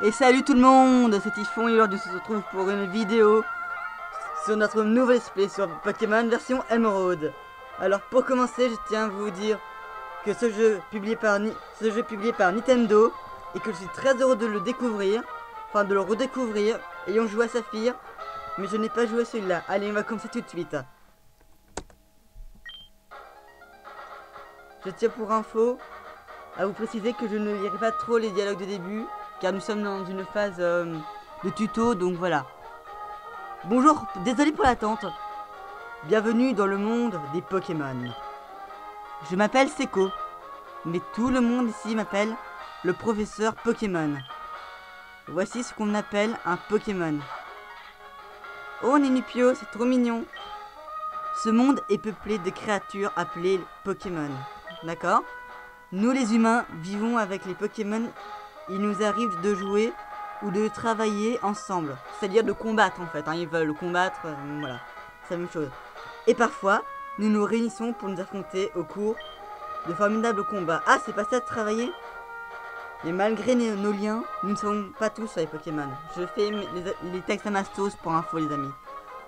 Et salut tout le monde, c'est Typhon et aujourd'hui on se retrouve pour une vidéo sur notre nouvel display sur Pokémon version Emerald. Alors pour commencer, je tiens à vous dire que ce jeu publié par Nintendo et que je suis très heureux de le découvrir, enfin de le redécouvrir, ayant joué à Saphir, mais je n'ai pas joué à celui-là. Allez, on va commencer tout de suite. Je tiens pour info à vous préciser que je ne lirai pas trop les dialogues de début, car nous sommes dans une phase de tuto, donc voilà. Bonjour, désolé pour l'attente. Bienvenue dans le monde des Pokémon. Je m'appelle Seko, mais tout le monde ici m'appelle le professeur Pokémon. Voici ce qu'on appelle un Pokémon. Oh Ninupio, c'est trop mignon. Ce monde est peuplé de créatures appelées Pokémon. D'accord ? Nous les humains vivons avec les Pokémon. Il nous arrive de jouer ou de travailler ensemble. C'est-à-dire de combattre en fait. Ils veulent combattre, voilà. C'est la même chose. Et parfois, nous nous réunissons pour nous affronter au cours de formidables combats. Ah, c'est pas ça de travailler ? Et malgré nos liens, nous ne sommes pas tous sur les Pokémon. Je fais les textes à Mastos pour info les amis.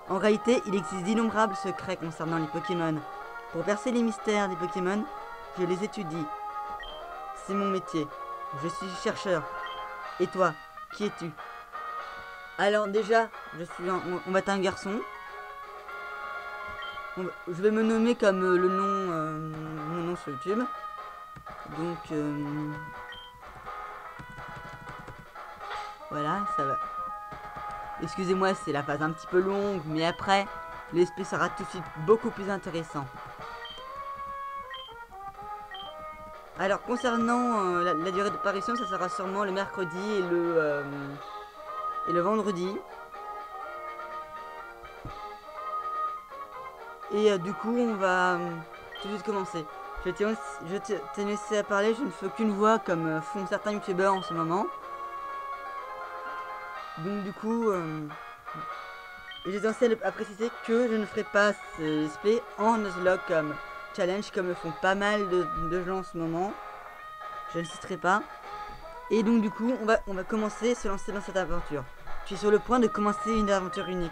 En réalité, il existe d'innombrables secrets concernant les Pokémon. Pour percer les mystères des Pokémon, je les étudie. C'est mon métier. Je suis chercheur. Et toi, qui es-tu? Alors déjà, on va être un garçon. Je vais me nommer comme le nom, mon nom sur YouTube. Donc, voilà, ça va. Excusez-moi, c'est la phase un petit peu longue, mais après, l'esprit sera tout de suite beaucoup plus intéressant. Alors concernant la durée d'apparition, ça sera sûrement le mercredi et le vendredi. Et du coup on va tout de suite commencer. Je tiens aussi à parler, je ne fais qu'une voix comme font certains youtubeurs en ce moment. Donc du coup, je tiens aussi à préciser que je ne ferai pas ce display en Nuzlocke comme challenge comme le font pas mal de gens en ce moment. Je ne citerai pas. Et donc du coup on va commencer, se lancer dans cette aventure. Je suis sur le point de commencer une aventure unique.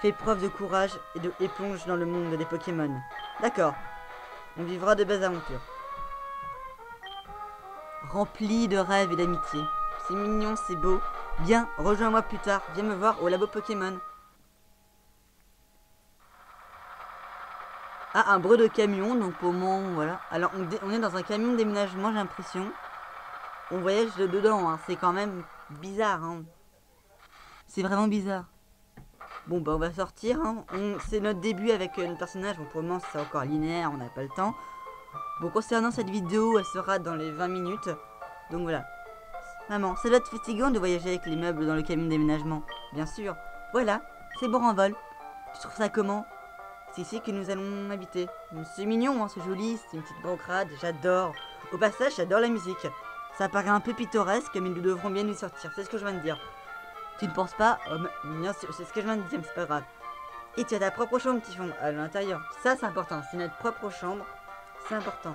Fais preuve de courage et plonge dans le monde des Pokémon. D'accord. On vivra de belles aventures. Rempli de rêves et d'amitié. C'est mignon, c'est beau. Bien, rejoins-moi plus tard. Viens me voir au labo Pokémon. Ah, un bruit de camion, donc pour le moment, voilà. Alors, on est dans un camion de déménagement, j'ai l'impression. On voyage dedans, hein. C'est quand même bizarre, hein. C'est vraiment bizarre. Bon, bah, on va sortir, hein. C'est notre début avec notre personnage. Bon, pour le moment, c'est encore linéaire, on n'a pas le temps. Bon, concernant cette vidéo, elle sera dans les 20 minutes. Donc, voilà. Maman, ça doit être fatigant de voyager avec les meubles dans le camion de déménagement. Bien sûr. Voilà, c'est bon en vol. Tu trouves ça comment? C'est ici que nous allons habiter. C'est mignon, hein, c'est joli, c'est une petite bancrade, j'adore. Au passage, j'adore la musique. Ça paraît un peu pittoresque, mais nous devrons bien nous sortir, c'est ce que je viens de dire. Tu ne penses pas? Bien sûr, c'est ce que je viens de dire, mais c'est pas grave. Et tu as ta propre chambre, Typhon, à l'intérieur. Ça, c'est important, c'est notre propre chambre, c'est important.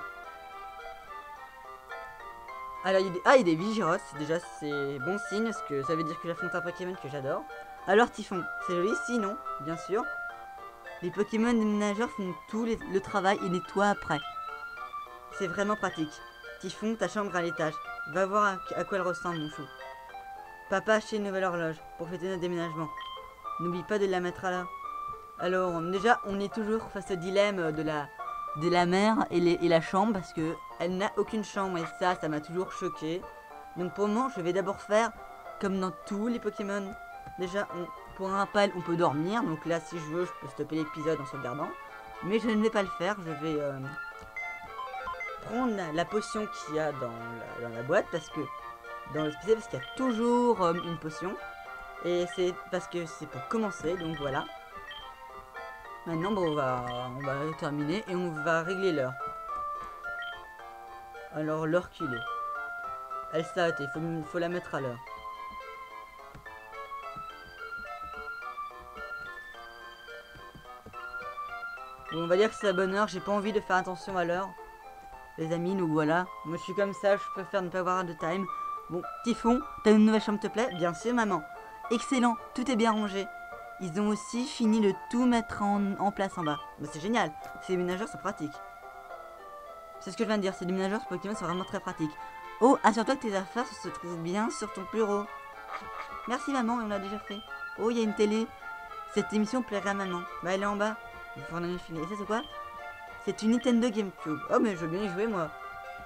Alors, il y a des Vigiros, déjà c'est bon signe, parce que ça veut dire que j'affronte un Pokémon que j'adore. Alors, Typhon, c'est joli, sinon, bien sûr. Les Pokémon déménageurs font tout le travail et nettoient après. C'est vraiment pratique. Typhon, ta chambre à l'étage. Va voir à quoi elle ressemble, mon chou. Papa a acheté une nouvelle horloge pour fêter notre déménagement. N'oublie pas de la mettre à l'heure. Alors, déjà, on est toujours face au dilemme de la mère et la chambre parce que elle n'a aucune chambre et ça m'a toujours choqué. Donc pour le moment, je vais d'abord faire comme dans tous les Pokémon. Déjà, pour un rappel, on peut dormir. Donc là, si je veux, je peux stopper l'épisode en sauvegardant. Mais je ne vais pas le faire. Je vais prendre la potion qu'il y a dans la boîte. Parce que dans le spécial, parce qu'il y a toujours une potion. Et c'est parce que c'est pour commencer. Donc voilà. Maintenant, bon, on va terminer et on va régler l'heure. Alors, l'heure qu'il est. Elle s'est arrêtée. Faut la mettre à l'heure. Bon, on va dire que c'est la bonne heure. J'ai pas envie de faire attention à l'heure. Les amis, nous voilà. Moi, je suis comme ça. Je préfère ne pas avoir de time. Bon, Typhon, t'as une nouvelle chambre te plaît? Bien sûr, maman. Excellent, tout est bien rangé. Ils ont aussi fini de tout mettre en place en bas. Bah, c'est génial, ces déménageurs sont pratiques. C'est ce que je viens de dire, ces déménageurs sur Pokémon sont vraiment très pratiques. Oh, assure-toi que tes affaires se trouvent bien sur ton bureau. Merci maman, on l'a déjà fait. Oh, il y a une télé. Cette émission plairait à maman. Bah, elle est en bas. Il faut en aller filer. Et ça, c'est quoi? C'est une Nintendo GameCube. Oh, mais je veux bien y jouer, moi.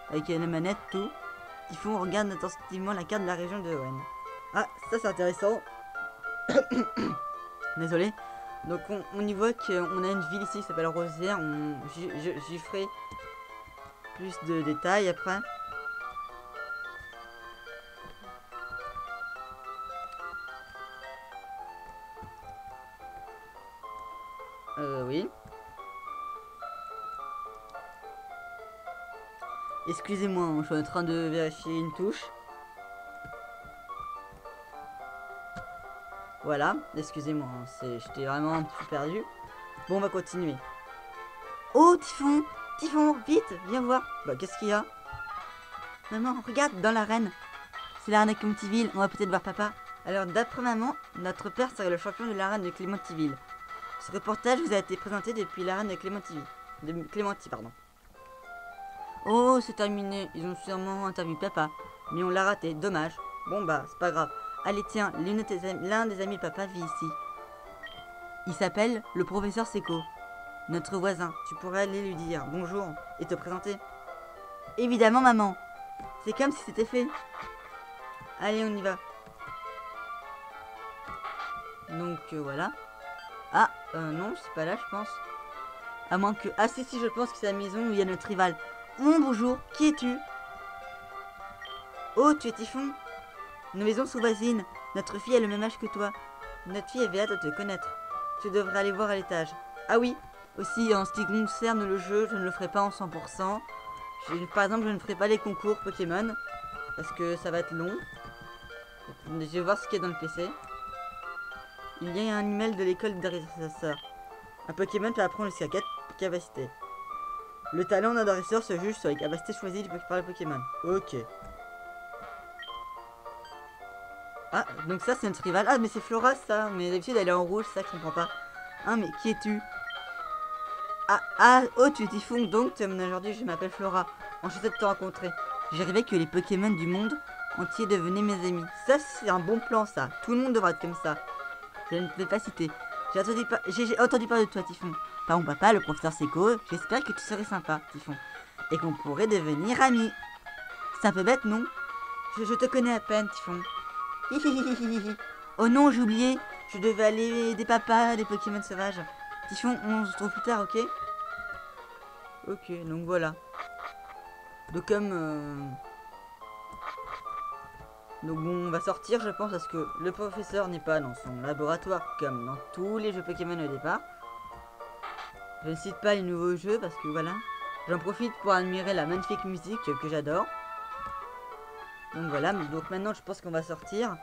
Avec la manette, tout. Typhon regarde attentivement la carte de la région de Hoenn. Ah, ça, c'est intéressant. Désolé. Donc, on y voit qu'on a une ville ici qui s'appelle Rosière. J'y ferai plus de détails après. Oui. Excusez-moi, je suis en train de vérifier une touche. Voilà, excusez-moi, j'étais vraiment un petit peu perdu. Bon, on va continuer. Oh, Typhon! Typhon, vite, viens voir. Bah, qu'est-ce qu'il y a? Maman, regarde, dans l'arène. C'est l'arène de Clémentiville, on va peut-être voir papa. Alors, d'après maman, notre père serait le champion de l'arène de Clémentiville. Ce reportage vous a été présenté depuis l'arène de Clémentiville. De Clémenty, pardon. Oh, c'est terminé. Ils ont sûrement interviewé papa. Mais on l'a raté, dommage. Bon bah, c'est pas grave. Allez, tiens, l'un des amis de papa vit ici. Il s'appelle le professeur Seco. Notre voisin. Tu pourrais aller lui dire bonjour et te présenter. Évidemment, maman. C'est comme si c'était fait. Allez, on y va. Donc, voilà. Ah, non, c'est pas là, je pense. À moins que... Ah, si, je pense que c'est la maison où il y a notre rival. Bonjour, qui es-tu? Oh, tu es Typhon? Nos maisons sont voisines. Notre fille a le même âge que toi. Notre fille avait hâte de te connaître. Tu devrais aller voir à l'étage. Ah oui, aussi en ce qui concerne le jeu, je ne le ferai pas en 100%. Par exemple, je ne ferai pas les concours Pokémon. Parce que ça va être long. Je vais voir ce qu'il y a dans le PC. Il y a un email de l'école d'adresseur. Un Pokémon peut apprendre jusqu'à 4 capacités. Le talent d'un dresseur se juge sur les capacités choisies par le Pokémon. Ok. Ah, donc ça c'est notre rival. Ah, mais c'est Flora ça. Mais d'habitude elle est en rouge, ça je comprends pas. Ah, mais qui es-tu? Oh, tu es Typhon, donc aujourd'hui je m'appelle Flora. Enchanté de te rencontrer. J'ai rêvé que les Pokémon du monde entier devenaient mes amis. Ça c'est un bon plan ça. Tout le monde devra être comme ça. Je ne vais pas citer. J'ai entendu parler de toi, Typhon. Par mon papa, le professeur Seco, j'espère que tu serais sympa, Typhon. Et qu'on pourrait devenir amis. C'est un peu bête, non? Je te connais à peine, Typhon. Oh non, j'ai oublié. Je devais aller aider papa des Pokémon sauvages. Typhon, on se retrouve plus tard, ok? Ok, donc voilà. Donc comme... Donc bon, on va sortir je pense parce que le professeur n'est pas dans son laboratoire comme dans tous les jeux Pokémon au départ. Je ne cite pas les nouveaux jeux parce que voilà. J'en profite pour admirer la magnifique musique que j'adore. Donc voilà, donc maintenant je pense qu'on va sortir.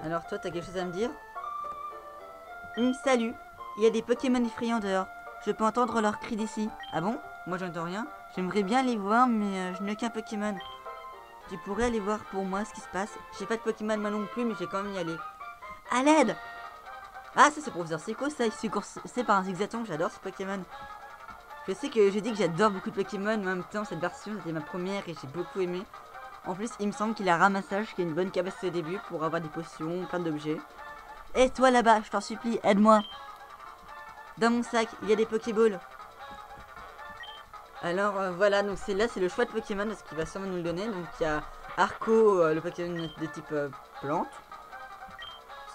Alors toi t'as quelque chose à me dire? Salut, il y a des Pokémon effrayants dehors. Je peux entendre leurs cris d'ici. Ah bon? Moi j'entends rien. J'aimerais bien les voir mais je n'ai qu'un Pokémon. Tu pourrais aller voir pour moi ce qui se passe. J'ai pas de Pokémon moi non plus mais j'ai quand même y aller. À l'aide! Ah ça c'est Professeur Seco ça, il se coursé par un zigzaton, j'adore ce Pokémon. Je sais que j'ai dit que j'adore beaucoup de Pokémon, mais en même temps cette version c'était ma première et j'ai beaucoup aimé. En plus il me semble qu'il a ramassage qui a une bonne capacité au début pour avoir des potions, plein d'objets. Et toi là-bas, je t'en supplie, aide-moi. Dans mon sac, il y a des Pokéballs. Alors voilà, donc c'est le choix de Pokémon parce qu'il va sûrement nous le donner. Donc il y a Arco, le Pokémon de type plante.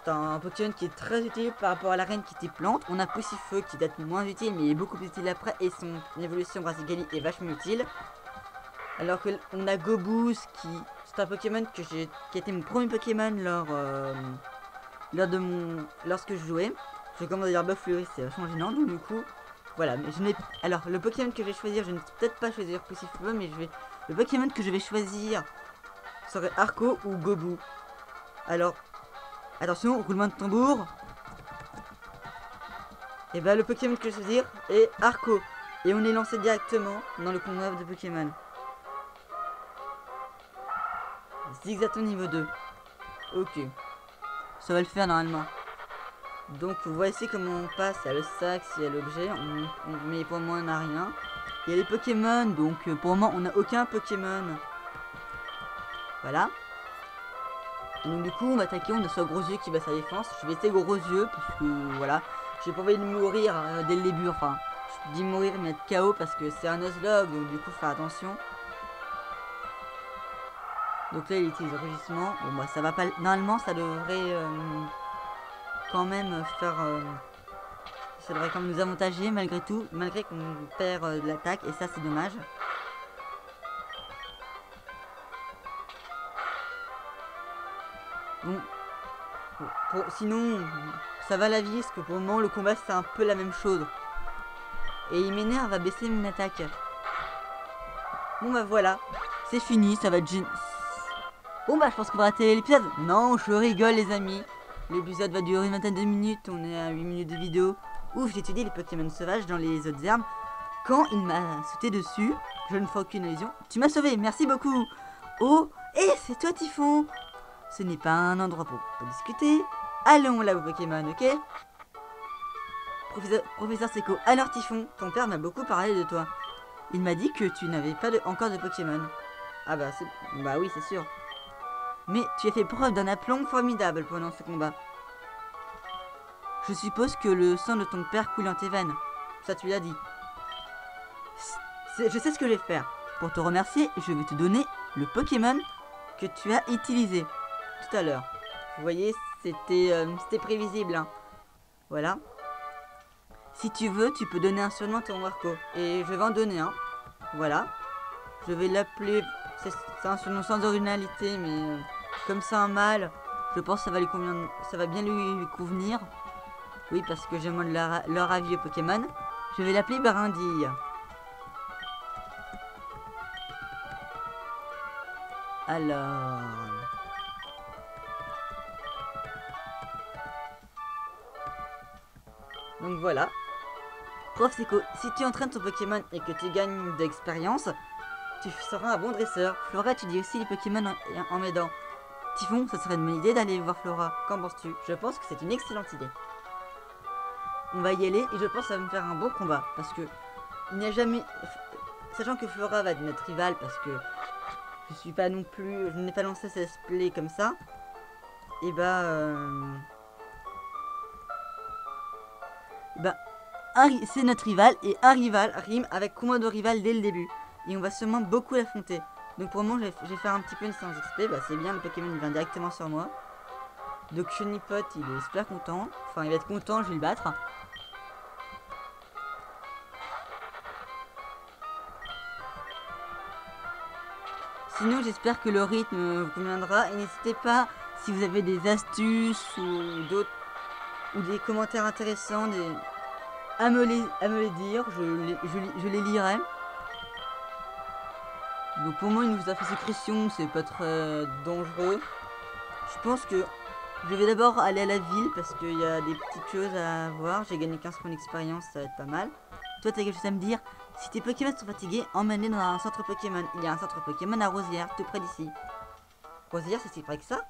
C'est un Pokémon qui est très utile par rapport à l'arène qui est type plante. On a Poussifeu qui est moins utile mais il est beaucoup plus utile après. Et son évolution Brazigali est vachement utile. Alors que on a Goboost qui... C'est un Pokémon qui a été mon premier Pokémon lorsque je jouais. Je commence à dire Buffleurus, c'est vachement gênant, donc du coup, voilà. Mais je n'ai... Alors, le Pokémon que je vais choisir, je ne vais peut-être pas choisir Poussifeu, mais le Pokémon que je vais choisir serait Arco ou Gobou. Alors, attention, roulement de tambour. Et bah, le Pokémon que je vais choisir est Arco. Et on est lancé directement dans le combat de Pokémon. Zigzaton niveau 2. Ok. Ça va le faire normalement. Donc voici comment on passe. Il y a le sac, il y a l'objet. Mais pour le moment on n'a rien. Il y a les Pokémon. Donc pour le moment on n'a aucun Pokémon. Voilà. Donc du coup on va attaquer. On a soit gros yeux qui bat sa défense. Je vais essayer gros yeux. Parce que voilà. J'ai pas envie de mourir dès le début. Enfin je dis mourir mais être KO parce que c'est un Nuzlocke. Donc du coup faire attention. Donc là il utilise le rugissement. Bon bah ça va pas. Normalement ça devrait quand même faire. Ça devrait quand même nous avantager malgré tout. Malgré qu'on perd de l'attaque. Et ça c'est dommage. Bon. Sinon ça va la vie. Parce que pour le moment le combat c'est un peu la même chose. Et il m'énerve à baisser mon attaque. Bon bah voilà. C'est fini. Ça va être bon bah je pense qu'on va rater l'épisode. Non je rigole les amis. L'épisode va durer une vingtaine de minutes. On est à 8 minutes de vidéo. Ouf j'ai étudié les Pokémon sauvages dans les autres herbes. Quand il m'a sauté dessus. Je ne fais aucune allusion. Tu m'as sauvé, merci beaucoup. Oh, c'est toi Typhon. Ce n'est pas un endroit pour discuter. Allons là vos Pokémon, ok? Professeur Seco, alors Typhon, ton père m'a beaucoup parlé de toi. Il m'a dit que tu n'avais pas encore de Pokémon. Ah bah oui c'est sûr. Mais tu as fait preuve d'un aplomb formidable pendant ce combat. Je suppose que le sang de ton père coule dans tes veines. Ça tu l'as dit. Je sais ce que je vais faire. Pour te remercier, je vais te donner le Pokémon que tu as utilisé tout à l'heure. Vous voyez, c'était prévisible. Hein. Voilà. Si tu veux, tu peux donner un surnom à ton Warco. Et je vais en donner un. Voilà. Je vais l'appeler... C'est un surnom sans originalité, mais comme c'est un mâle, je pense que ça va bien lui convenir. Oui, parce que j'aime leur avis Pokémon. Je vais l'appeler Brindille. Alors... Donc voilà. Prof Seco, si tu entraînes ton Pokémon et que tu gagnes d'expérience, tu seras un bon dresseur. Flora, tu dis aussi les Pokémon en m'aidant. Typhon, ça serait une bonne idée d'aller voir Flora. Qu'en penses-tu? Je pense que c'est une excellente idée. On va y aller et je pense que ça va me faire un bon combat. Parce que il n'y a jamais... Sachant que Flora va être notre rivale parce que je suis pas non plus... Je n'ai pas lancé ce play comme ça. Et c'est notre rival et un rival rime avec combien de rival dès le début. Et on va sûrement beaucoup l'affronter. Donc pour le moment je vais faire un petit peu une séance XP. Bah c'est bien, le Pokémon il vient directement sur moi. Donc Chenipote il est super content. Enfin il va être content, je vais le battre. Sinon j'espère que le rythme vous conviendra. Et n'hésitez pas si vous avez des astuces ou d'autres ou des commentaires intéressants à me les dire. Je les lirai. Donc pour moi il nous a fait sécrétion, c'est pas très dangereux. Je pense que je vais d'abord aller à la ville parce qu'il y a des petites choses à voir. J'ai gagné 15 points d'expérience, ça va être pas mal. Toi t'as quelque chose à me dire? Si tes Pokémon sont fatigués, emmène-les dans un centre Pokémon. Il y a un centre Pokémon à Rosière, tout près d'ici. Rosière, c'est si près que ça?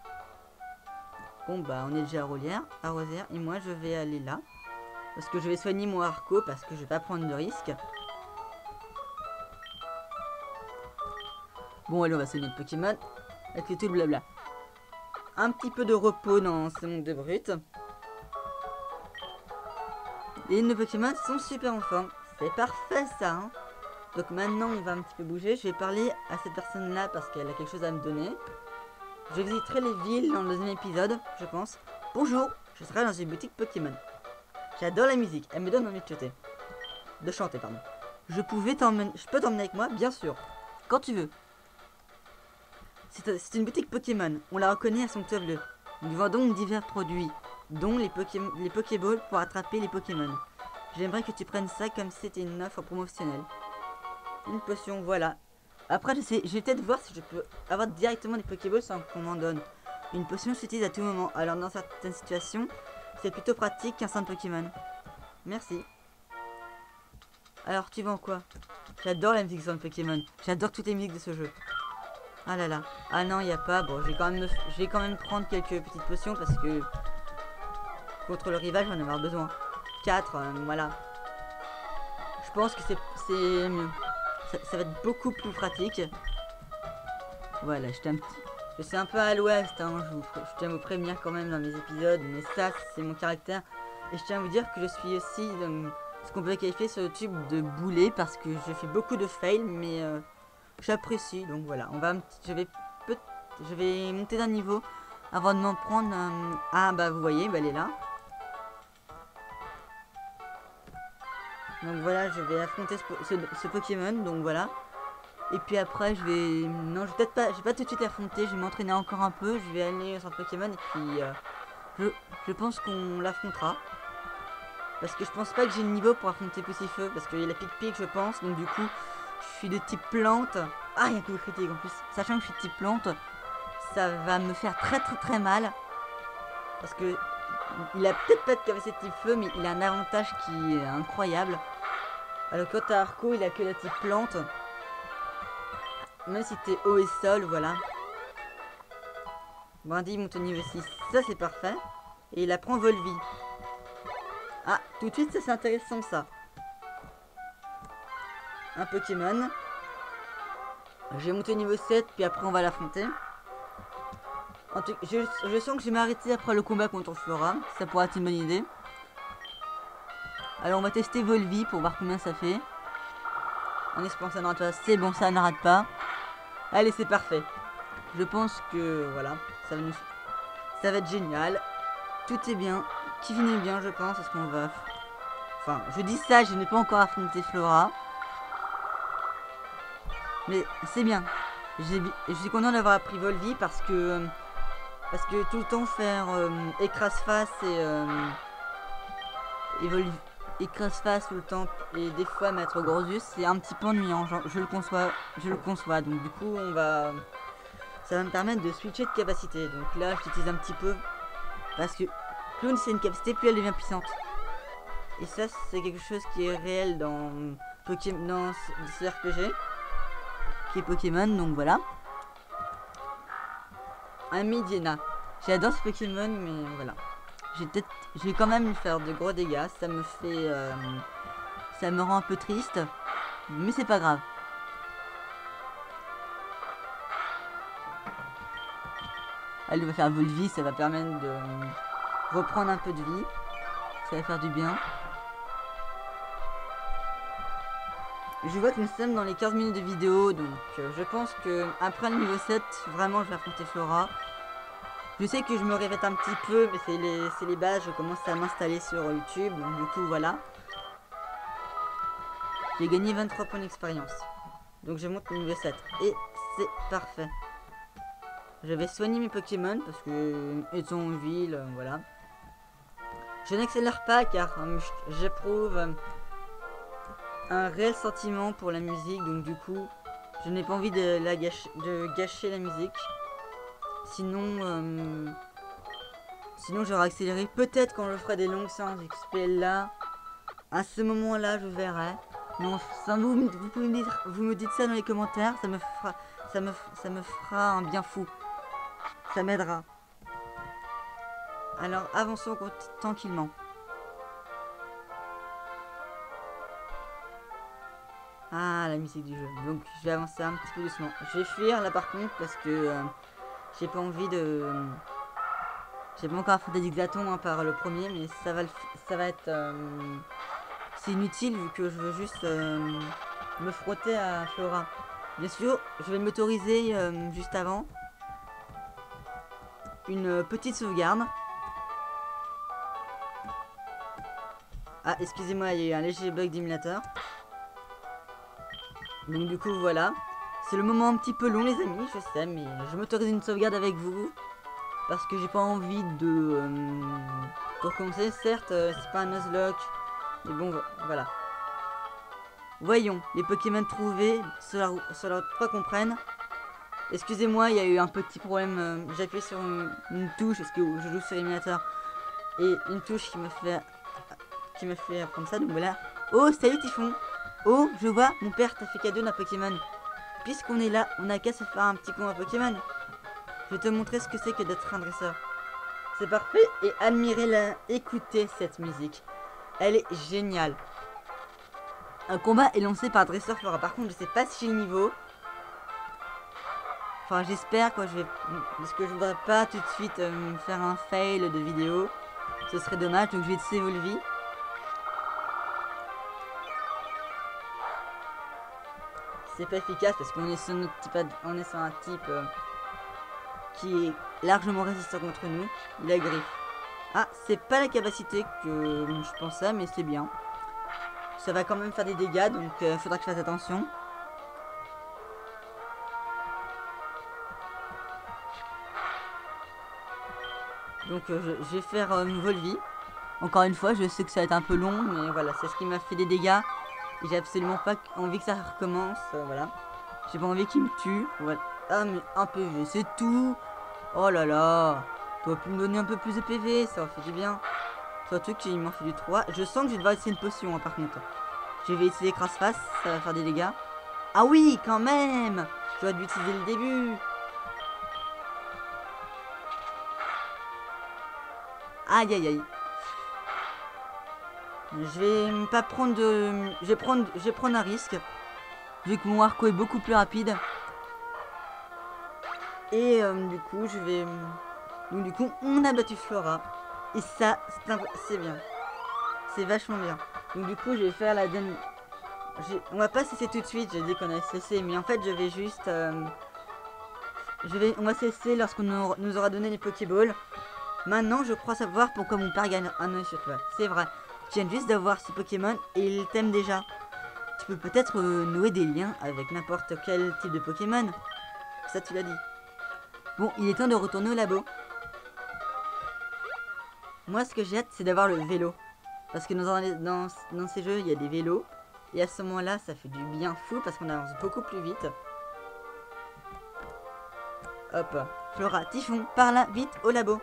Bon bah on est déjà à Rosière et moi je vais aller là. Parce que je vais soigner mon Arco parce que je vais pas prendre de risque. Bon allez on va soigner le Pokémon. Avec tout le blabla. Un petit peu de repos dans ce monde de brut. Et nos Pokémon sont super en forme. C'est parfait ça hein. Donc maintenant on va un petit peu bouger. Je vais parler à cette personne là parce qu'elle a quelque chose à me donner. Je visiterai les villes dans le deuxième épisode, je pense. Bonjour, je serai dans une boutique Pokémon. J'adore la musique, elle me donne envie de chanter. Pardon. Je peux t'emmener avec moi, bien sûr. Quand tu veux. C'est une boutique Pokémon, on la reconnaît à son toit bleu. Nous vendons divers produits, dont les Pokéballs pour attraper les Pokémon. J'aimerais que tu prennes ça comme si c'était une offre promotionnelle. Une potion, voilà. Après, je vais peut-être voir si je peux avoir directement des Pokéballs sans qu'on m'en donne. Une potion s'utilise à tout moment, alors dans certaines situations, c'est plutôt pratique qu'un centre Pokémon. Merci. Alors tu vends quoi? J'adore la musique de Pokémon. J'adore toutes les musiques de ce jeu. Ah là là. Ah non, il n'y a pas. Bon, je vais quand même prendre quelques petites potions parce que contre le rival, j'en ai avoir besoin. 4, voilà. Je pense que c'est mieux. Ça va être beaucoup plus pratique. Voilà, je suis un peu à l'ouest, hein. Je tiens à vous prévenir quand même dans mes épisodes, mais ça, c'est mon caractère. Et je tiens à vous dire que je suis aussi ce qu'on peut qualifier sur YouTube de boulet parce que je fais beaucoup de fails, mais j'apprécie. Donc voilà, je vais monter d'un niveau avant de m'en prendre un... Ah bah vous voyez, bah elle est là. Donc voilà, je vais affronter ce Pokémon, donc voilà. Et puis après, je vais... Non, je vais pas tout de suite affronter, je vais m'entraîner encore un peu. Je vais aller sur Pokémon et puis je pense qu'on l'affrontera. Parce que je pense pas que j'ai le niveau pour affronter Poussifeu, parce qu'il y a la pique-pique, je pense. Donc du coup, je suis de type plante. Ah, il y a un coup critique en plus. Sachant que je suis de type plante, ça va me faire très mal. Parce que il a peut-être pas de capacité de type feu, mais il a un avantage qui est incroyable. Alors quand t'as Arco, il a que la type plante. Même si t'es haut et sol, voilà. Brandy monte au niveau 6. Ça, c'est parfait. Et il apprend Volvi. Ah, tout de suite, ça, c'est intéressant, ça. Un Pokémon. Je vais monter au niveau 7, puis après, on va l'affronter. Je sens que je vais m'arrêter après le combat contre Flora. Ça pourrait être une bonne idée. Alors, on va tester Volvi pour voir combien ça fait. En espérant que ça n'arrête pas. C'est bon, ça n'arrête pas. Allez, c'est parfait. Je pense que, voilà, ça va être génial. Tout est bien. Qui finit bien, je pense. Est-ce qu'on va... Enfin, je dis ça, je n'ai pas encore affronté Flora. Mais c'est bien. Je suis content d'avoir appris Volvi parce que tout le temps faire écrase-face et Volvi... écrase-face tout le temps et des fois mettre Grosius, c'est un petit peu ennuyant. Je le conçois. Donc du coup, ça va me permettre de switcher de capacité. Donc là, j'utilise un petit peu parce que plus c'est une capacité, plus elle devient puissante. Et ça, c'est quelque chose qui est réel dans ce RPG, qui est Pokémon. Donc voilà. Un Midiena. J'adore ce Pokémon, mais voilà. Je vais quand même lui faire de gros dégâts. Ça me rend un peu triste, mais c'est pas grave. Elle va faire Volvi, ça va permettre de reprendre un peu de vie. Ça va faire du bien. Je vois que nous sommes dans les 15 minutes de vidéo, donc je pense que après le niveau 7, vraiment je vais affronter Flora. Je sais que je me répète un petit peu, mais c'est les bases, je commence à m'installer sur YouTube, donc du coup voilà. J'ai gagné 23 points d'expérience. Donc je monte au niveau 7. Et c'est parfait. Je vais soigner mes Pokémon parce que étant en ville, voilà. Je n'accélère pas car j'éprouve un réel sentiment pour la musique. Donc du coup, je n'ai pas envie de gâcher la musique. Sinon j'aurais accéléré. Peut-être quand je ferai des longues séances XP là. À ce moment-là, je verrai. Non, vous me dites ça dans les commentaires, ça me fera un bien fou. Ça m'aidera. Alors avançons tranquillement. Ah, la musique du jeu. Donc je vais avancer un petit peu doucement. Je vais fuir là par contre parce que j'ai pas envie de... J'ai pas encore affronté d'Exaton par le premier, mais ça va être... c'est inutile vu que je veux juste me frotter à Flora. Bien sûr, je vais m'autoriser juste avant une petite sauvegarde. Ah, excusez-moi, il y a eu un léger bug d'émulateur. Donc du coup, voilà. C'est le moment un petit peu long, les amis, je sais, mais je m'autorise une sauvegarde avec vous. Parce que j'ai pas envie de... pour commencer, certes, c'est pas un Nuzlocke. Mais bon, voilà. Voyons, les Pokémon trouvés, cela pas qu'on prenne. Excusez-moi, il y a eu un petit problème. J'ai appuyé sur une touche, parce que je joue sur l'émulateur. Et une touche qui me fait apprendre ça, donc voilà. Oh, salut Typhon! Oh, je vois, mon père t'a fait cadeau d'un Pokémon. Puisqu'on est là, on n'a qu'à se faire un petit combat Pokémon. Je vais te montrer ce que c'est que d'être un dresseur. C'est parfait et admirez-la, écoutez cette musique. Elle est géniale. Un combat est lancé par dresseur Flora. Par contre, je sais pas si j'ai le niveau. Enfin, j'espère quoi. Parce que je voudrais pas tout de suite faire un fail de vidéo. Ce serait dommage. Donc, je vais essayer Volvi. C'est pas efficace parce qu'on est sur notre type, on est sur un type qui est largement résistant contre nous. Il a griffe. Ah, c'est pas la capacité que je pensais, mais c'est bien. Ça va quand même faire des dégâts, donc faudra que je fasse attention. Donc je vais faire Volvi. Encore une fois, je sais que ça va être un peu long, mais voilà, c'est ce qui m'a fait des dégâts. Et j'ai absolument pas envie que ça recommence, voilà. J'ai pas envie qu'il me tue, voilà. Ah, mais un PV, c'est tout. Oh là là. T'aurais pu me donner un peu plus de PV, ça aurait fait du bien. Surtout qu'il m'en fait du 3. Je sens que je vais devoir essayer une potion, hein, par contre. Je vais essayer crasse-face, ça va faire des dégâts. Ah oui, quand même. J'aurais dû utiliser le début. Aïe aïe aïe. Je vais pas prendre de... Je vais prendre un risque. Vu que mon arco est beaucoup plus rapide. Et du coup, je vais... Donc du coup, on a battu Flora. Et ça, c'est bien. C'est vachement bien. Donc du coup, je vais faire la dernière... On va pas cesser tout de suite, j'ai dit qu'on allait cesser. Mais en fait, je vais juste... On va cesser lorsqu'on nous aura donné les Pokéballs. Maintenant, je crois savoir pourquoi mon père gagne un œil sur toi. C'est vrai. Tu viens juste d'avoir ce Pokémon et il t'aime déjà. Tu peux peut-être nouer des liens avec n'importe quel type de Pokémon. Ça, tu l'as dit. Bon, il est temps de retourner au labo. Moi, ce que j'ai hâte, c'est d'avoir le vélo. Parce que dans ces jeux, il y a des vélos. Et à ce moment-là, ça fait du bien fou parce qu'on avance beaucoup plus vite. Hop. Flora, Typhon, par là, vite, au labo.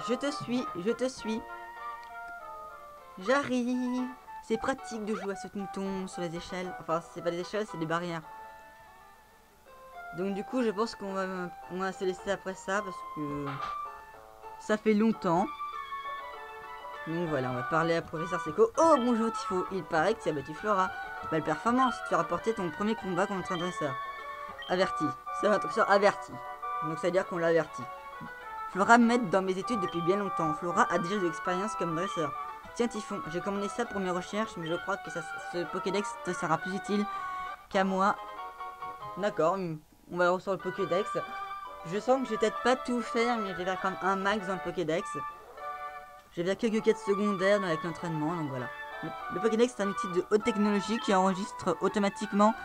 Je te suis, je te suis. J'arrive. C'est pratique de jouer à ce tonton sur les échelles. Enfin, c'est pas des échelles, c'est des barrières. Donc du coup, je pense qu'on va se laisser après ça parce que ça fait longtemps. Donc voilà, on va parler à professeur Seco. Oh bonjour Tifo, il paraît que tu as battu Flora. Belle performance, tu as rapporté ton premier combat contre un dresseur. Averti, c'est un dresseur averti. Donc ça veut dire qu'on l'a averti. Flora m'aide dans mes études depuis bien longtemps. Flora a déjà de l'expérience comme dresseur. Tiens Typhon, j'ai commandé ça pour mes recherches, mais je crois que ce Pokédex te sera plus utile qu'à moi. D'accord, on va recevoir le Pokédex. Je sens que je vais peut-être pas tout faire, mais je vais faire quand même un max dans le Pokédex. J'ai bien quelques quêtes secondaires avec l'entraînement, donc voilà. Le Pokédex est un outil de haute technologie qui enregistre automatiquement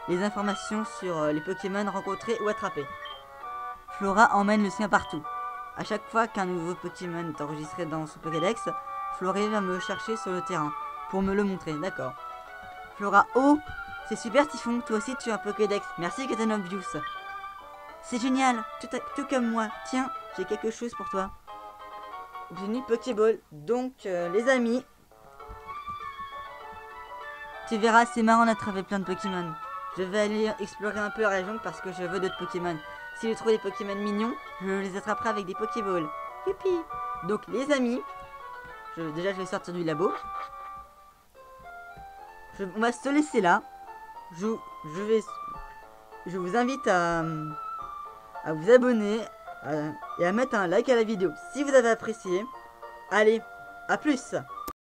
les informations sur les Pokémon rencontrés ou attrapés. Flora emmène le sien partout. À chaque fois qu'un nouveau Pokémon est enregistré dans son Pokédex, Flora va me chercher sur le terrain pour me le montrer, d'accord. Flora, oh, c'est super Typhon, toi aussi tu as un Pokédex. Merci Captain Obvious. C'est génial, tout comme moi. Tiens, j'ai quelque chose pour toi. Obtenu Pokéball. Donc, les amis, tu verras, c'est marrant d'attraper plein de Pokémon. Je vais aller explorer un peu la région parce que je veux d'autres Pokémon. Si je trouve des Pokémon mignons, je les attraperai avec des Pokéballs. Youpi! Donc, les amis, déjà, je vais sortir du labo. On va se laisser là. Je vous invite à vous abonner et à mettre un like à la vidéo si vous avez apprécié. Allez, à plus!